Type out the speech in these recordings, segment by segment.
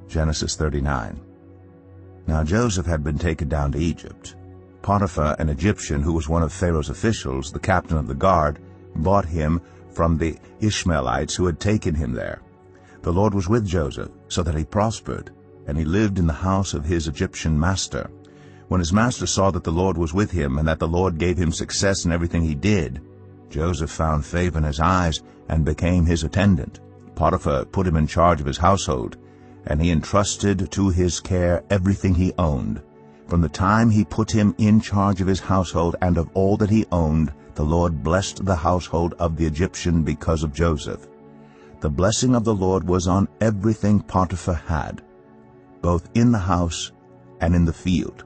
Genesis 39. Now Joseph had been taken down to Egypt. Potiphar, an Egyptian who was one of Pharaoh's officials, the captain of the guard, bought him from the Ishmaelites who had taken him there. The Lord was with Joseph, so that he prospered, and he lived in the house of his Egyptian master. When his master saw that the Lord was with him, and that the Lord gave him success in everything he did, Joseph found favor in his eyes and became his attendant. Potiphar put him in charge of his household, and he entrusted to his care everything he owned. From the time he put him in charge of his household and of all that he owned, the Lord blessed the household of the Egyptian because of Joseph. The blessing of the Lord was on everything Potiphar had, both in the house and in the field.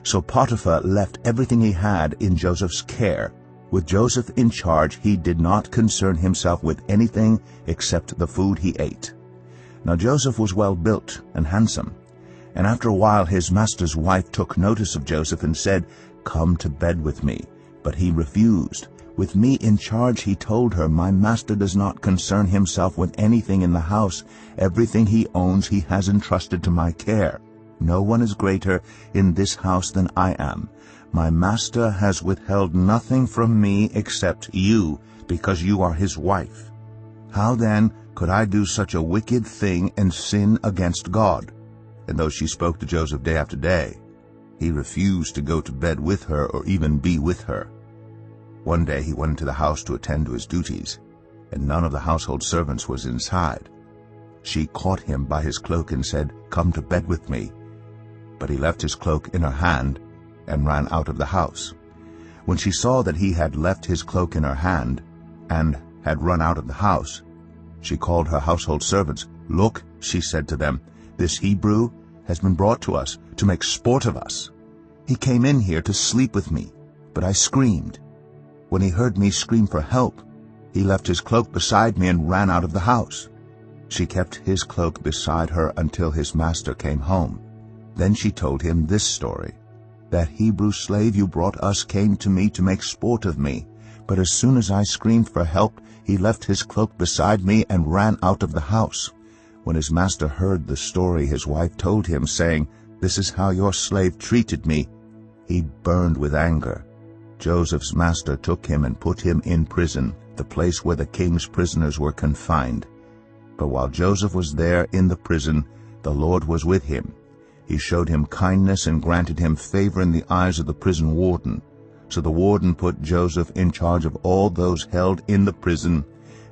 So Potiphar left everything he had in Joseph's care. With Joseph in charge, he did not concern himself with anything except the food he ate. Now Joseph was well built and handsome, and after a while his master's wife took notice of Joseph and said, "Come to bed with me." But he refused. With me in charge, he told her, "My master does not concern himself with anything in the house. Everything he owns he has entrusted to my care. No one is greater in this house than I am. My master has withheld nothing from me except you, because you are his wife. How then could I do such a wicked thing and sin against God?" And though she spoke to Joseph day after day, he refused to go to bed with her or even be with her. One day he went into the house to attend to his duties, and none of the household servants was inside. She caught him by his cloak and said, "Come to bed with me." But he left his cloak in her hand and ran out of the house. When she saw that he had left his cloak in her hand and had run out of the house, she called her household servants. "Look," she said to them, "this Hebrew has been brought to us to make sport of us. He came in here to sleep with me, but I screamed. When he heard me scream for help, he left his cloak beside me and ran out of the house." She kept his cloak beside her until his master came home. Then she told him this story: "That Hebrew slave you brought us came to me to make sport of me, but as soon as I screamed for help, he left his cloak beside me and ran out of the house." When his master heard the story his wife told him, saying, "This is how your slave treated me," he burned with anger. Joseph's master took him and put him in prison, the place where the king's prisoners were confined. But while Joseph was there in the prison, the Lord was with him. He showed him kindness and granted him favor in the eyes of the prison warden. So the warden put Joseph in charge of all those held in the prison,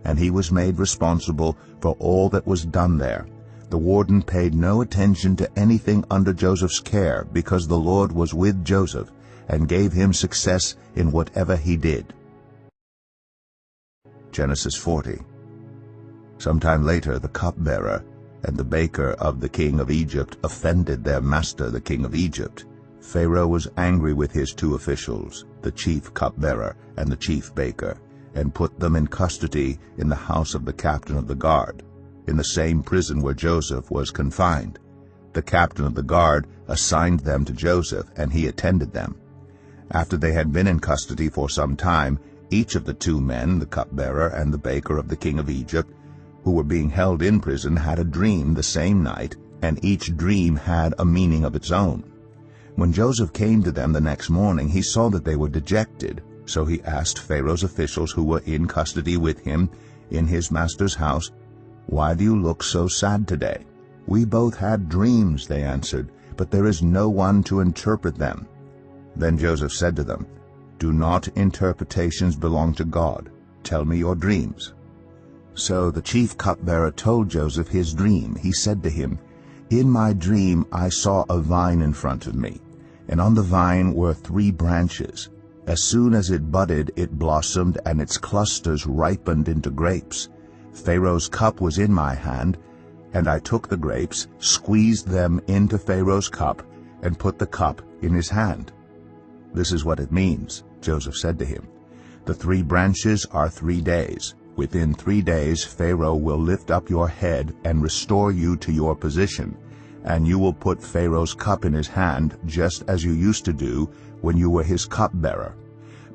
and he was made responsible for all that was done there. The warden paid no attention to anything under Joseph's care, because the Lord was with Joseph and gave him success in whatever he did. Genesis 40. Sometime later, the cupbearer and the baker of the king of Egypt offended their master, the king of Egypt. Pharaoh was angry with his two officials, the chief cupbearer and the chief baker, and put them in custody in the house of the captain of the guard, in the same prison where Joseph was confined. The captain of the guard assigned them to Joseph, and he attended them. After they had been in custody for some time, each of the two men, the cupbearer and the baker of the king of Egypt, who were being held in prison, had a dream the same night, and each dream had a meaning of its own. When Joseph came to them the next morning, he saw that they were dejected. So he asked Pharaoh's officials who were in custody with him in his master's house, "Why do you look so sad today?" "We both had dreams," they answered, "but there is no one to interpret them." Then Joseph said to them, "Do not interpretations belong to God? Tell me your dreams." So the chief cupbearer told Joseph his dream. He said to him, "In my dream I saw a vine in front of me, and on the vine were 3 branches. As soon as it budded, it blossomed, and its clusters ripened into grapes. Pharaoh's cup was in my hand, and I took the grapes, squeezed them into Pharaoh's cup, and put the cup in his hand." "This is what it means," Joseph said to him. "The 3 branches are 3 days. Within 3 days Pharaoh will lift up your head and restore you to your position, and you will put Pharaoh's cup in his hand, just as you used to do when you were his cupbearer.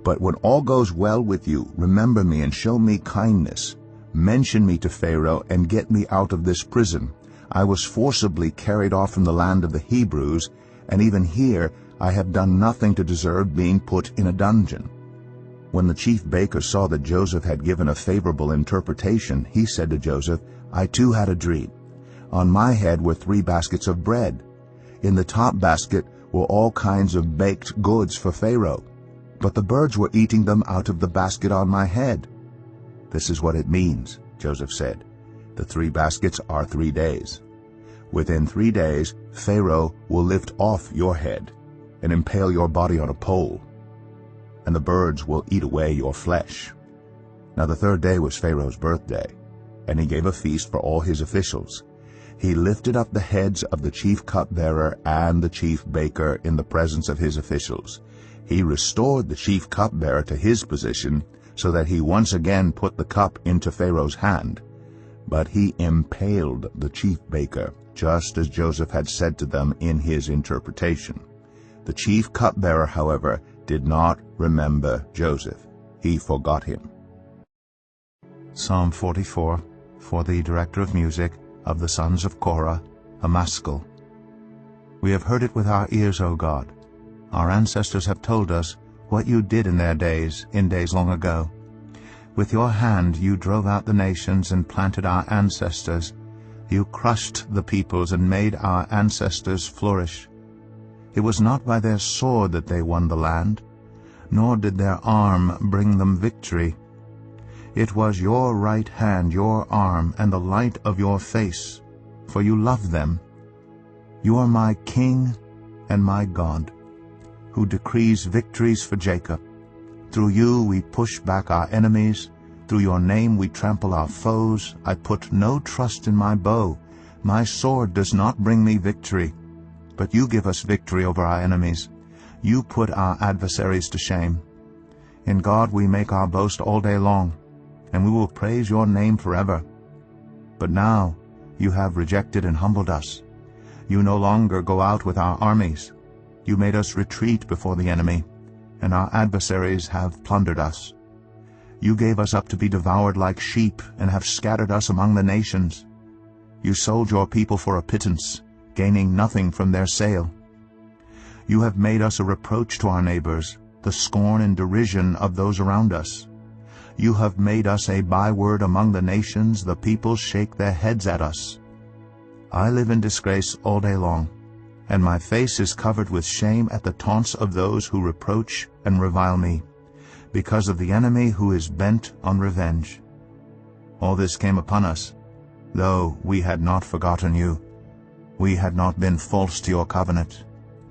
But when all goes well with you, remember me and show me kindness. Mention me to Pharaoh and get me out of this prison. I was forcibly carried off from the land of the Hebrews, and even here I have done nothing to deserve being put in a dungeon." When the chief baker saw that Joseph had given a favorable interpretation, he said to Joseph, "I too had a dream. On my head were 3 baskets of bread. In the top basket were all kinds of baked goods for Pharaoh, but the birds were eating them out of the basket on my head." "This is what it means," Joseph said. "The 3 baskets are 3 days. Within 3 days Pharaoh will lift off your head and impale your body on a pole, and the birds will eat away your flesh." Now the 3rd day was Pharaoh's birthday, and he gave a feast for all his officials. He lifted up the heads of the chief cupbearer and the chief baker in the presence of his officials. He restored the chief cupbearer to his position, so that he once again put the cup into Pharaoh's hand. But he impaled the chief baker, just as Joseph had said to them in his interpretation. The chief cupbearer, however, did not remember Joseph. He forgot him. Psalm 44, for the director of music, of the sons of Korah, a maskil. We have heard it with our ears, O God. Our ancestors have told us what you did in their days, in days long ago. With your hand you drove out the nations and planted our ancestors. You crushed the peoples and made our ancestors flourish. It was not by their sword that they won the land, nor did their arm bring them victory. It was your right hand, your arm, and the light of your face, for you loved them. You are my King and my God, who decrees victories for Jacob. Through you we push back our enemies. Through your name we trample our foes. I put no trust in my bow. My sword does not bring me victory. But you give us victory over our enemies. You put our adversaries to shame. In God we make our boast all day long, and we will praise your name forever. But now you have rejected and humbled us. You no longer go out with our armies. You made us retreat before the enemy, and our adversaries have plundered us. You gave us up to be devoured like sheep, and have scattered us among the nations. You sold your people for a pittance, gaining nothing from their sale. You have made us a reproach to our neighbors, the scorn and derision of those around us. You have made us a byword among the nations. The people shake their heads at us. I live in disgrace all day long, and my face is covered with shame at the taunts of those who reproach and revile me, because of the enemy who is bent on revenge. All this came upon us, though we had not forgotten you. We had not been false to your covenant.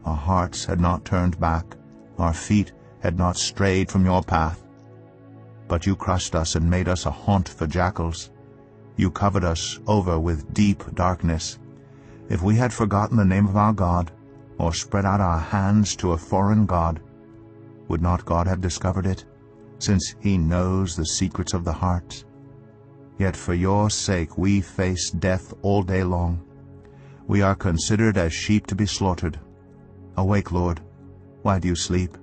Our hearts had not turned back. Our feet had not strayed from your path. But you crushed us and made us a haunt for jackals. You covered us over with deep darkness. If we had forgotten the name of our God, or spread out our hands to a foreign god, would not God have discovered it, since he knows the secrets of the heart? Yet for your sake we face death all day long. We are considered as sheep to be slaughtered. Awake, Lord. Why do you sleep?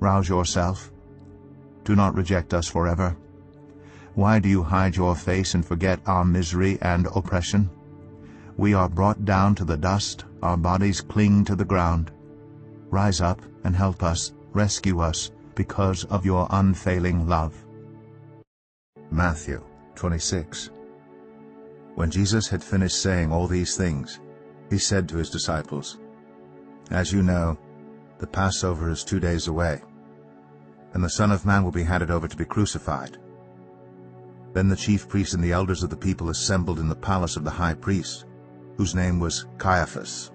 Rouse yourself. Do not reject us forever. Why do you hide your face and forget our misery and oppression? We are brought down to the dust. Our bodies cling to the ground. Rise up and help us. Rescue us because of your unfailing love. Matthew 26. When Jesus had finished saying all these things, he said to his disciples, "As you know, the Passover is 2 days away, and the Son of Man will be handed over to be crucified." Then the chief priests and the elders of the people assembled in the palace of the high priest, whose name was Caiaphas,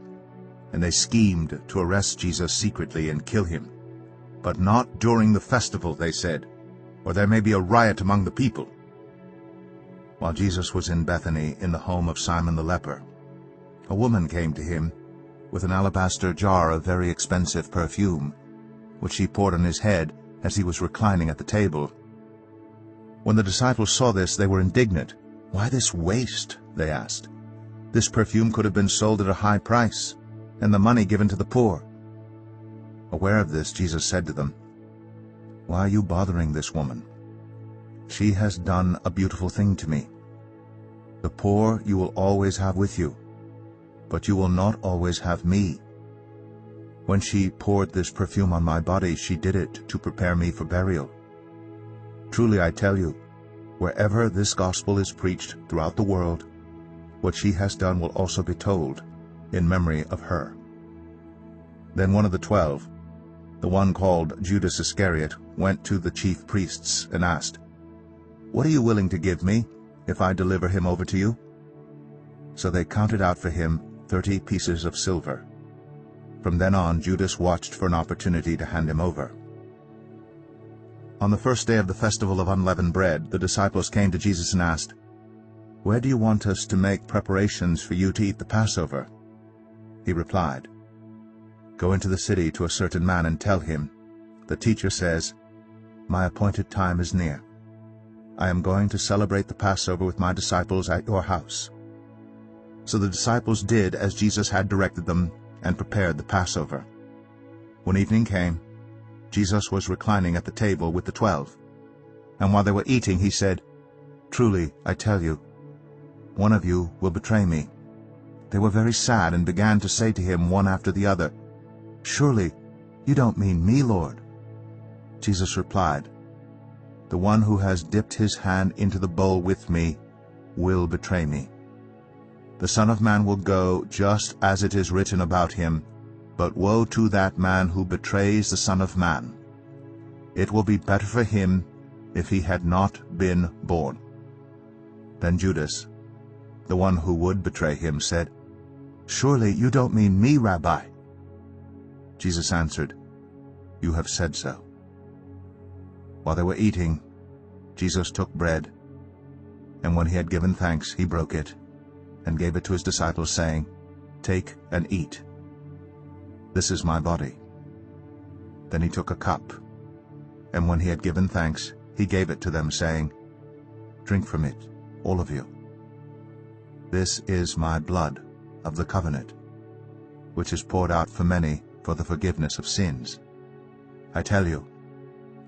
and they schemed to arrest Jesus secretly and kill him. "But not during the festival," they said, "or there may be a riot among the people." While Jesus was in Bethany in the home of Simon the leper, a woman came to him with an alabaster jar of very expensive perfume, which she poured on his head as he was reclining at the table. When the disciples saw this, they were indignant. "Why this waste?" they asked. "This perfume could have been sold at a high price, and the money given to the poor." Aware of this, Jesus said to them, "Why are you bothering this woman? She has done a beautiful thing to me. The poor you will always have with you, but you will not always have me. When she poured this perfume on my body, she did it to prepare me for burial. Truly I tell you, wherever this gospel is preached throughout the world, what she has done will also be told in memory of her." Then one of the 12, the one called Judas Iscariot, went to the chief priests and asked, "What are you willing to give me if I deliver him over to you?" So they counted out for him 30 pieces of silver. From then on, Judas watched for an opportunity to hand him over. On the first day of the festival of unleavened bread, the disciples came to Jesus and asked, "Where do you want us to make preparations for you to eat the Passover?" He replied, "Go into the city to a certain man and tell him, 'The teacher says, my appointed time is near. I am going to celebrate the Passover with my disciples at your house.'" So the disciples did as Jesus had directed them and prepared the Passover. When evening came, Jesus was reclining at the table with the 12. And while they were eating, he said, "Truly, I tell you, one of you will betray me." They were very sad and began to say to him one after the other, "Surely, you don't mean me, Lord." Jesus replied, "The one who has dipped his hand into the bowl with me will betray me. The Son of Man will go just as it is written about him, but woe to that man who betrays the Son of Man. It will be better for him if he had not been born." Then Judas, the one who would betray him, said, "Surely you don't mean me, Rabbi." Jesus answered, "You have said so." While they were eating, Jesus took bread, and when he had given thanks, he broke it and gave it to his disciples, saying, "Take and eat. This is my body." Then he took a cup, and when he had given thanks, he gave it to them, saying, "Drink from it, all of you. This is my blood of the covenant, which is poured out for many for the forgiveness of sins. I tell you,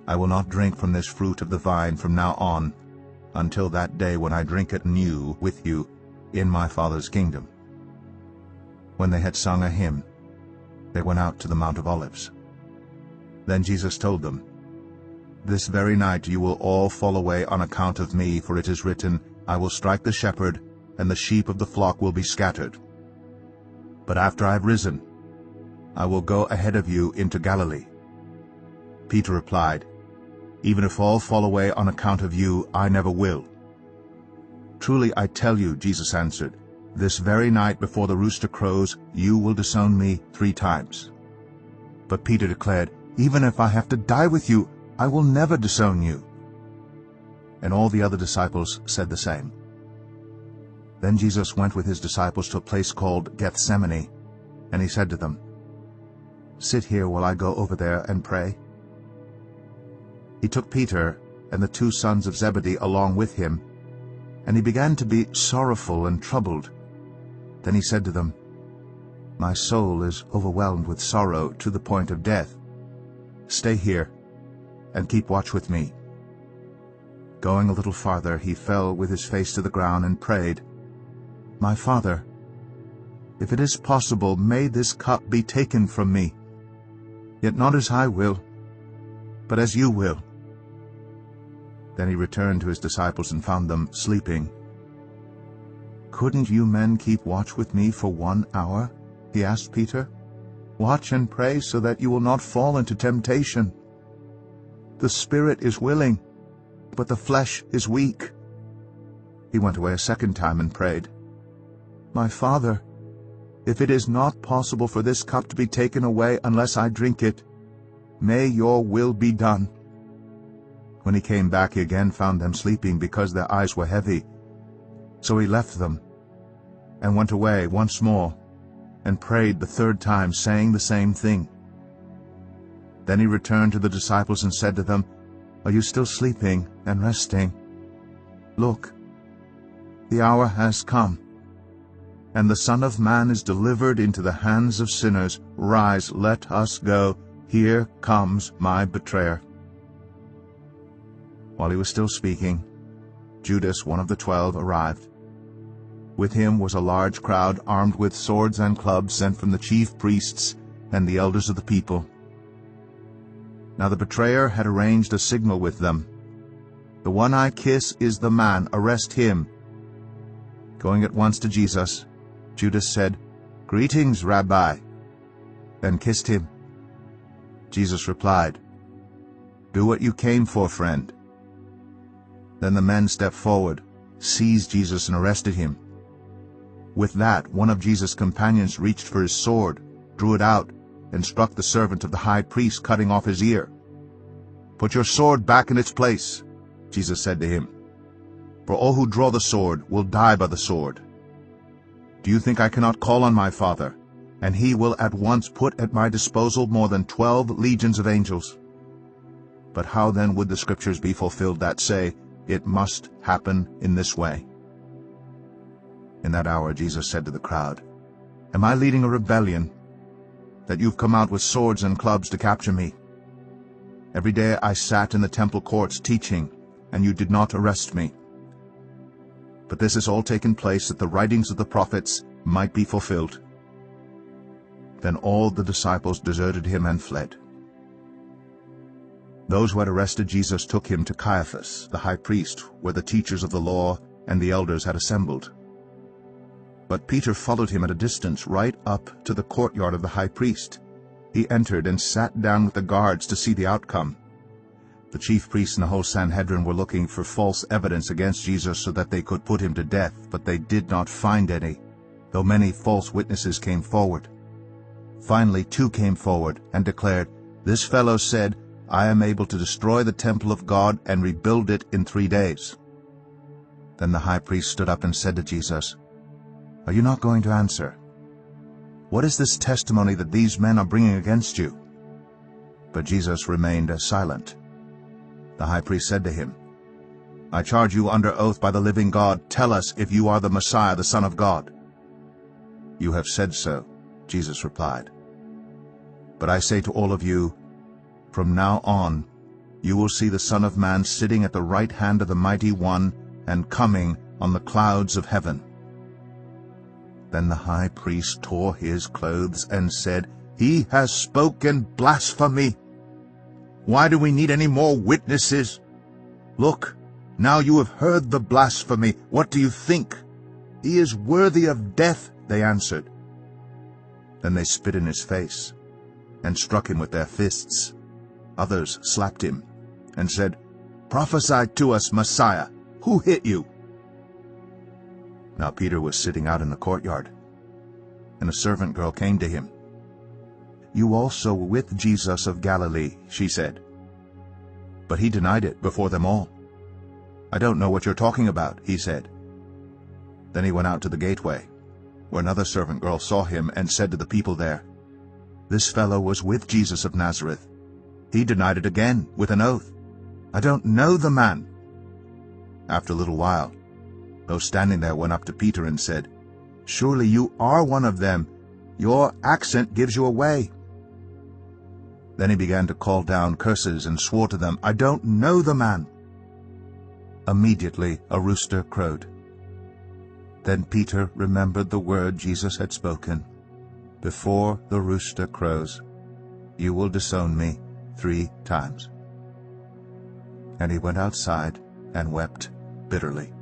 I will not drink from this fruit of the vine from now on until that day when I drink it anew with you in my Father's kingdom." When they had sung a hymn, they went out to the Mount of Olives. Then Jesus told them, "This very night you will all fall away on account of me, for it is written, I will strike the shepherd, and the sheep of the flock will be scattered. But after I have risen, I will go ahead of you into Galilee." Peter replied, "Even if all fall away on account of you, I never will." "Truly I tell you," Jesus answered, "this very night before the rooster crows, you will disown me 3 times. But Peter declared, "Even if I have to die with you, I will never disown you." And all the other disciples said the same. Then Jesus went with his disciples to a place called Gethsemane, and he said to them, "Sit here while I go over there and pray." He took Peter and the 2 sons of Zebedee along with him, and he began to be sorrowful and troubled. Then he said to them, "My soul is overwhelmed with sorrow to the point of death. Stay here and keep watch with me." Going a little farther, he fell with his face to the ground and prayed, "My Father, if it is possible, may this cup be taken from me. Yet not as I will, but as you will." Then he returned to his disciples and found them sleeping. "Couldn't you men keep watch with me for 1 hour?" he asked Peter. "Watch and pray so that you will not fall into temptation. The spirit is willing, but the flesh is weak." He went away a second time and prayed, "My Father, if it is not possible for this cup to be taken away unless I drink it, may your will be done." When he came back, he again found them sleeping because their eyes were heavy. So he left them and went away once more and prayed the 3rd time, saying the same thing. Then he returned to the disciples and said to them, "Are you still sleeping and resting? Look, the hour has come, and the Son of Man is delivered into the hands of sinners. Rise, let us go. Here comes my betrayer." While he was still speaking, Judas, one of the 12, arrived. With him was a large crowd armed with swords and clubs sent from the chief priests and the elders of the people. Now the betrayer had arranged a signal with them. "The one I kiss is the man. Arrest him." Going at once to Jesus, Judas said, "Greetings, Rabbi," then kissed him. Jesus replied, "Do what you came for, friend." Then the men stepped forward, seized Jesus, and arrested him. With that, one of Jesus' companions reached for his sword, drew it out, and struck the servant of the high priest, cutting off his ear. "Put your sword back in its place," Jesus said to him, "for all who draw the sword will die by the sword. Do you think I cannot call on my Father, and he will at once put at my disposal more than 12 legions of angels? But how then would the scriptures be fulfilled that say, 'It must happen in this way'?" In that hour Jesus said to the crowd, "Am I leading a rebellion, that you've come out with swords and clubs to capture me? Every day I sat in the temple courts teaching, and you did not arrest me. But this has all taken place that the writings of the prophets might be fulfilled." Then all the disciples deserted him and fled. Those who had arrested Jesus took him to Caiaphas, the high priest, where the teachers of the law and the elders had assembled. But Peter followed him at a distance, right up to the courtyard of the high priest. He entered and sat down with the guards to see the outcome. The chief priests and the whole Sanhedrin were looking for false evidence against Jesus so that they could put him to death, but they did not find any, though many false witnesses came forward. Finally 2 came forward and declared, "This fellow said, 'I am able to destroy the temple of God and rebuild it in 3 days.'" Then the high priest stood up and said to Jesus, "Are you not going to answer? What is this testimony that these men are bringing against you?" But Jesus remained silent. The high priest said to him, "I charge you under oath by the living God, tell us if you are the Messiah, the Son of God." "You have said so," Jesus replied. "But I say to all of you, from now on you will see the Son of Man sitting at the right hand of the Mighty One and coming on the clouds of heaven." Then the high priest tore his clothes and said, "He has spoken blasphemy. Why do we need any more witnesses? Look, now you have heard the blasphemy. What do you think?" "He is worthy of death," they answered. Then they spit in his face and struck him with their fists. Others slapped him and said, "Prophesy to us, Messiah. Who hit you?" Now Peter was sitting out in the courtyard, and a servant girl came to him. "You also were with Jesus of Galilee," she said. But he denied it before them all. "I don't know what you're talking about," he said. Then he went out to the gateway, where another servant girl saw him and said to the people there, "This fellow was with Jesus of Nazareth." He denied it again with an oath, "I don't know the man." After a little while, those standing there went up to Peter and said, "Surely you are one of them. Your accent gives you away." Then he began to call down curses and swore to them, "I don't know the man." Immediately a rooster crowed. Then Peter remembered the word Jesus had spoken, "Before the rooster crows, you will disown me 3 times." And he went outside and wept bitterly.